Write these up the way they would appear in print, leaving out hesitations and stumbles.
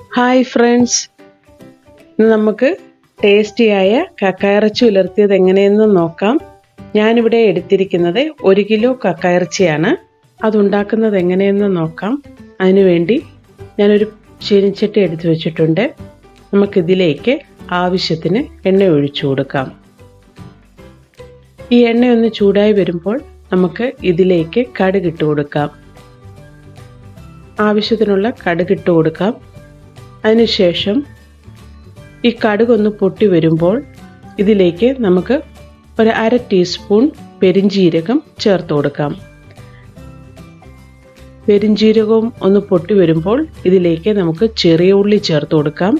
Hi friends, ഇന്ന് നമുക്ക് ടേസ്റ്റിയായ കക്കയിറച്ചി ഉലർത്തിയത് എങ്ങനെയെന്ന് നോക്കാം. ഞാനിവിടെ എടുത്തിരിക്കുന്നത് 1 കിലോ കക്കയിറച്ചിയാണ്. അതുണ്ടാക്കുന്നത് എങ്ങനെയെന്ന് നോക്കാം. അതിനുവേണ്ടി ഞാനൊരു ചീനിച്ചട്ടി എടുത്തു വെച്ചിട്ടുണ്ട്. നമുക്കിതിലേക്ക് ആവശ്യത്തിന് എണ്ണ ഒഴിച്ചു കൊടുക്കാം. ഈ എണ്ണ ഒന്ന് ചൂടായി വരുമ്പോൾ നമുക്ക് ഇതിലേക്ക് കടുകിട്ട് കൊടുക്കാം. ആവശ്യത്തിനുള്ള കടുകിട്ട് കൊടുക്കാം. അതിനുശേഷം ഈ കടുകൊന്ന് പൊട്ടി വരുമ്പോൾ ഇതിലേക്ക് നമുക്ക് ഒരു 1/2 ടീസ്പൂൺ പെരിഞ്ജീരകം ചേർത്ത് കൊടുക്കാം. പെരിഞ്ജീരകവും ഒന്ന് പൊട്ടി വരുമ്പോൾ ഇതിലേക്ക് നമുക്ക് ചെറിയ ഉള്ളി ചേർത്ത് കൊടുക്കാം.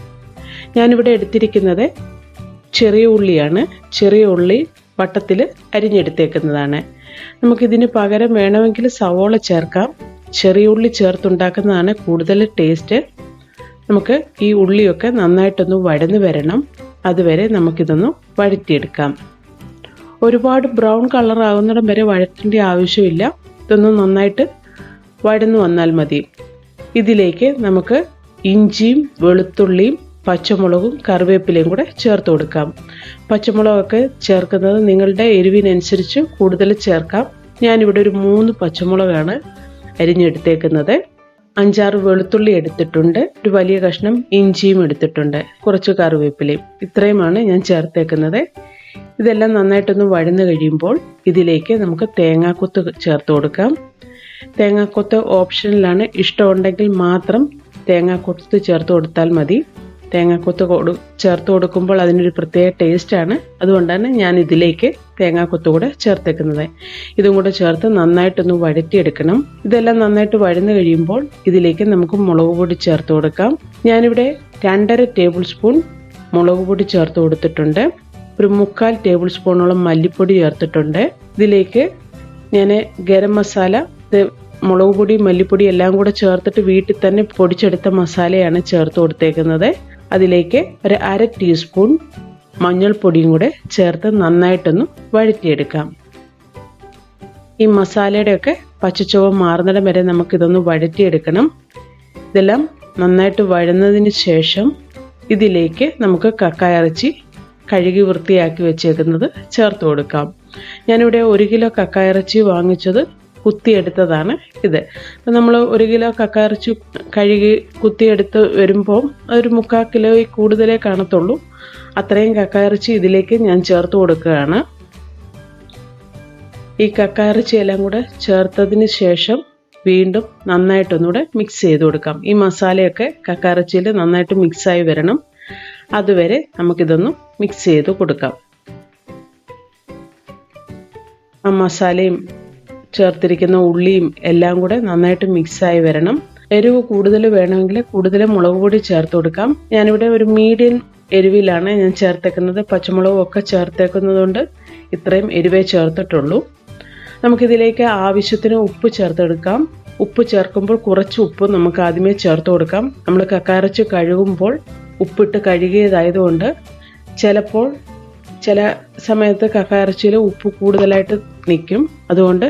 ഞാനിവിടെ എടുത്തിരിക്കുന്നത് ചെറിയ ഉള്ളിയാണ്. ചെറിയ ഉള്ളി വട്ടത്തിൽ അരിഞ്ഞെടുത്തേക്കുന്നതാണ്. നമുക്കിതിന് പകരം വേണമെങ്കിൽ സവോള ചേർക്കാം. ചെറിയ ഉള്ളി ചേർത്തുണ്ടാക്കുന്നതാണ് കൂടുതൽ ടേസ്റ്റ്. നമുക്ക് ഈ ഉള്ളിയൊക്കെ നന്നായിട്ടൊന്ന് വഴന്ന് വരണം. അതുവരെ നമുക്കിതൊന്ന് വഴറ്റിയെടുക്കാം. ഒരുപാട് ബ്രൗൺ കളർ ആകുന്നിടം വരെ വഴറ്റേണ്ട ആവശ്യമില്ല. ഇതൊന്ന് നന്നായിട്ട് വഴന്ന് വന്നാൽ മതി. ഇതിലേക്ക് നമുക്ക് ഇഞ്ചിയും വെളുത്തുള്ളിയും പച്ചമുളകും കറിവേപ്പിലയും കൂടെ ചേർത്ത് കൊടുക്കാം. പച്ചമുളകൊക്കെ ചേർക്കുന്നത് നിങ്ങളുടെ എരിവിനനുസരിച്ച് കൂടുതൽ ചേർക്കാം. ഞാനിവിടെ ഒരു 3 പച്ചമുളകാണ് അരിഞ്ഞെടുത്തേക്കുന്നത്. 5-6 വെളുത്തുള്ളി എടുത്തിട്ടുണ്ട്. ഒരു വലിയ കഷ്ണം ഇഞ്ചിയും എടുത്തിട്ടുണ്ട്. കുറച്ച് കറിവേപ്പിലയും. ഇത്രയുമാണ് ഞാൻ ചേർത്തേക്കുന്നത്. ഇതെല്ലാം നന്നായിട്ടൊന്ന് വഴന്ന് കഴിയുമ്പോൾ ഇതിലേക്ക് നമുക്ക് തേങ്ങാക്കൊത്ത് ചേർത്ത് കൊടുക്കാം. തേങ്ങാക്കൊത്ത് ഓപ്ഷനിലാണ്. ഇഷ്ടമുണ്ടെങ്കിൽ മാത്രം തേങ്ങാക്കൊത്ത് ചേർത്ത് കൊടുത്താൽ മതി. തേങ്ങാക്കൊത്ത് ചേർത്ത് കൊടുക്കുമ്പോൾ അതിനൊരു പ്രത്യേക ടേസ്റ്റാണ്. അതുകൊണ്ടാണ് ഞാൻ ഇതിലേക്ക് തേങ്ങാക്കൊത്ത് കൂടെ ചേർത്തേക്കുന്നത്. ഇതും കൂടെ ചേർത്ത് നന്നായിട്ടൊന്ന് വഴറ്റിയെടുക്കണം. ഇതെല്ലാം നന്നായിട്ട് വഴന്ന് കഴിയുമ്പോൾ ഇതിലേക്ക് നമുക്ക് മുളക് പൊടി ചേർത്ത് കൊടുക്കാം. ഞാനിവിടെ 2.5 ടേബിൾ സ്പൂൺ മുളക് പൊടി ചേർത്ത് കൊടുത്തിട്ടുണ്ട്. ഒരു 3/4 ടേബിൾ സ്പൂണോളം മല്ലിപ്പൊടി ചേർത്തിട്ടുണ്ട്. ഇതിലേക്ക് ഞാൻ ഗരം മസാല, മുളക് പൊടി മല്ലിപ്പൊടി എല്ലാം കൂടെ ചേർത്തിട്ട് വീട്ടിൽ തന്നെ പൊടിച്ചെടുത്ത മസാലയാണ് ചേർത്ത് കൊടുത്തേക്കുന്നത്. അതിലേക്ക് ഒരു 1/2 ടീസ്പൂൺ മഞ്ഞൾപ്പൊടിയും കൂടെ ചേർത്ത് നന്നായിട്ടൊന്ന് വഴറ്റിയെടുക്കാം. ഈ മസാലയുടെയൊക്കെ പച്ചച്ചുവ മാറുന്നിടം വരെ നമുക്കിതൊന്ന് വഴറ്റിയെടുക്കണം. ഇതെല്ലാം നന്നായിട്ട് വഴന്നതിന് ശേഷം ഇതിലേക്ക് നമുക്ക് കക്കയിറച്ചി കഴുകി വൃത്തിയാക്കി വെച്ചേക്കുന്നത് ചേർത്ത് കൊടുക്കാം. ഞാനിവിടെ 1 കിലോ കക്കയിറച്ചി വാങ്ങിച്ചത് കുത്തിയെടുത്തതാണ് ഇത്. അപ്പം നമ്മൾ 1 കിലോ കക്കയിറച്ചി കഴുകി കുത്തിയെടുത്ത് വരുമ്പോൾ ഒരു 3/4 കിലോയിൽ കൂടുതലേ കാണത്തുള്ളൂ. അത്രയും കക്കയിറച്ചി ഇതിലേക്ക് ഞാൻ ചേർത്ത് കൊടുക്കുകയാണ്. ഈ കക്കയിറച്ചി എല്ലാം കൂടെ ചേർത്തതിന് ശേഷം വീണ്ടും നന്നായിട്ടൊന്നുകൂടെ മിക്സ് ചെയ്ത് കൊടുക്കാം. ഈ മസാലയൊക്കെ കക്കയിറച്ചിയിൽ നന്നായിട്ട് മിക്സായി വരണം. അതുവരെ നമുക്കിതൊന്ന് മിക്സ് ചെയ്ത് കൊടുക്കാം. ആ മസാലയും ചേർത്തിരിക്കുന്ന ഉള്ളിയും എല്ലാം കൂടെ നന്നായിട്ട് മിക്സായി വരണം. എരിവ് കൂടുതൽ വേണമെങ്കിൽ കൂടുതൽ മുളക് പൊടി ചേർത്ത് കൊടുക്കാം. ഞാനിവിടെ ഒരു മീഡിയം എരിവിലാണ് ഞാൻ ചേർത്തേക്കുന്നത്. പച്ചമുളകും ഒക്കെ ചേർത്തേക്കുന്നത് കൊണ്ട് ഇത്രയും എരിവേ ചേർത്തിട്ടുള്ളൂ. നമുക്കിതിലേക്ക് ആവശ്യത്തിന് ഉപ്പ് ചേർത്തെടുക്കാം. ഉപ്പ് ചേർക്കുമ്പോൾ കുറച്ച് ഉപ്പ് നമുക്ക് ആദ്യമേ ചേർത്ത് കൊടുക്കാം. നമ്മൾ കക്കയിറച്ചി കഴുകുമ്പോൾ ഉപ്പിട്ട് കഴുകിയതായതുകൊണ്ട് ചിലപ്പോൾ ചില സമയത്ത് കക്കയിറച്ചിയിൽ ഉപ്പ് കൂടുതലായിട്ട് നിൽക്കും. അതുകൊണ്ട്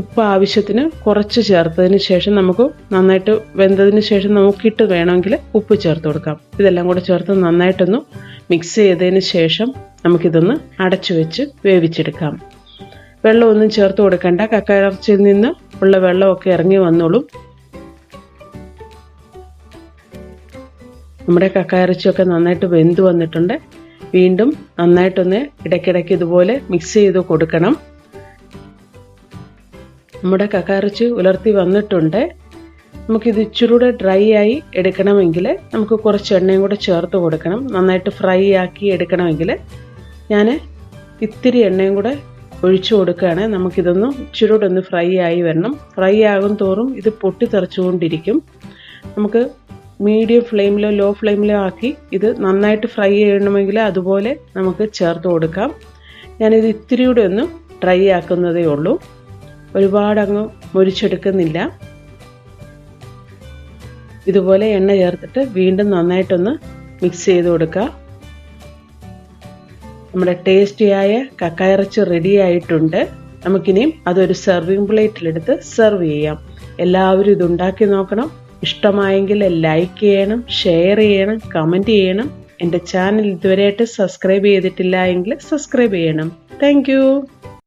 ഉപ്പ് ആവശ്യത്തിന് കുറച്ച് ചേർത്തതിന് ശേഷം നമുക്ക് നന്നായിട്ട് വെന്തതിന് ശേഷം നോക്കിയിട്ട് വേണമെങ്കിൽ ഉപ്പ് ചേർത്ത് കൊടുക്കാം. ഇതെല്ലാം കൂടെ ചേർത്ത് നന്നായിട്ടൊന്ന് മിക്സ് ചെയ്തതിന് ശേഷം നമുക്കിതൊന്ന് അടച്ചു വെച്ച് വേവിച്ചെടുക്കാം. വെള്ളമൊന്നും ചേർത്ത് കൊടുക്കണ്ട. കക്കയിറച്ചിയിൽ നിന്ന് ഉള്ള വെള്ളമൊക്കെ ഇറങ്ങി വന്നോളും. നമ്മുടെ കക്കയിറച്ചിയൊക്കെ നന്നായിട്ട് വെന്ത് വന്നിട്ടുണ്ട്. വീണ്ടും നന്നായിട്ടൊന്ന് ഇടയ്ക്കിടയ്ക്ക് ഇതുപോലെ മിക്സ് ചെയ്ത് കൊടുക്കണം. നമ്മുടെ കക്കയിറച്ചി ഉലർത്തി വന്നിട്ടുണ്ട്. നമുക്കിത് ഇച്ചിരൂടെ ഡ്രൈ ആയി എടുക്കണമെങ്കിൽ നമുക്ക് കുറച്ച് എണ്ണയും കൂടെ ചേർത്ത് കൊടുക്കണം. നന്നായിട്ട് ഫ്രൈ ആക്കി എടുക്കണമെങ്കിൽ ഞാൻ ഇത്തിരി എണ്ണയും കൂടെ ഒഴിച്ചു കൊടുക്കുകയാണ്. നമുക്കിതൊന്ന് ഇച്ചിരൂടെ ഒന്ന് ഫ്രൈ ആയി വരണം. ഫ്രൈ ആകും തോറും ഇത് പൊട്ടിത്തെറിച്ചുകൊണ്ടിരിക്കും. നമുക്ക് മീഡിയം ഫ്ലെയിമിലോ ലോ ഫ്ലെയിമിലോ ആക്കി ഇത് നന്നായിട്ട് ഫ്രൈ ചെയ്യണമെങ്കിൽ അതുപോലെ നമുക്ക് ചേർത്ത് കൊടുക്കാം. ഞാനിത് ഇത്തിരി കൂടെ ഒന്ന് ഡ്രൈ ആക്കുന്നതേ ഉള്ളൂ. ഒരുപാട് അങ്ങ് മൊരിച്ചെടുക്കുന്നില്ല. ഇതുപോലെ എണ്ണ ചേർത്തിട്ട് വീണ്ടും നന്നായിട്ടൊന്ന് മിക്സ് ചെയ്ത് കൊടുക്കുക. നമ്മുടെ ടേസ്റ്റിയായ കക്കയിറച്ചി റെഡി ആയിട്ടുണ്ട്. നമുക്കിനിയും അതൊരു സെർവിങ് പ്ലേറ്റിലെടുത്ത് സെർവ് ചെയ്യാം. എല്ലാവരും ഇതുണ്ടാക്കി നോക്കണം. ഇഷ്ടമായെങ്കിൽ ലൈക്ക് ചെയ്യണം, ഷെയർ ചെയ്യണം, കമൻറ്റ് ചെയ്യണം. എൻ്റെ ചാനൽ ഇതുവരെയായിട്ട് സബ്സ്ക്രൈബ് ചെയ്തിട്ടില്ല എങ്കിൽ സബ്സ്ക്രൈബ് ചെയ്യണം. താങ്ക്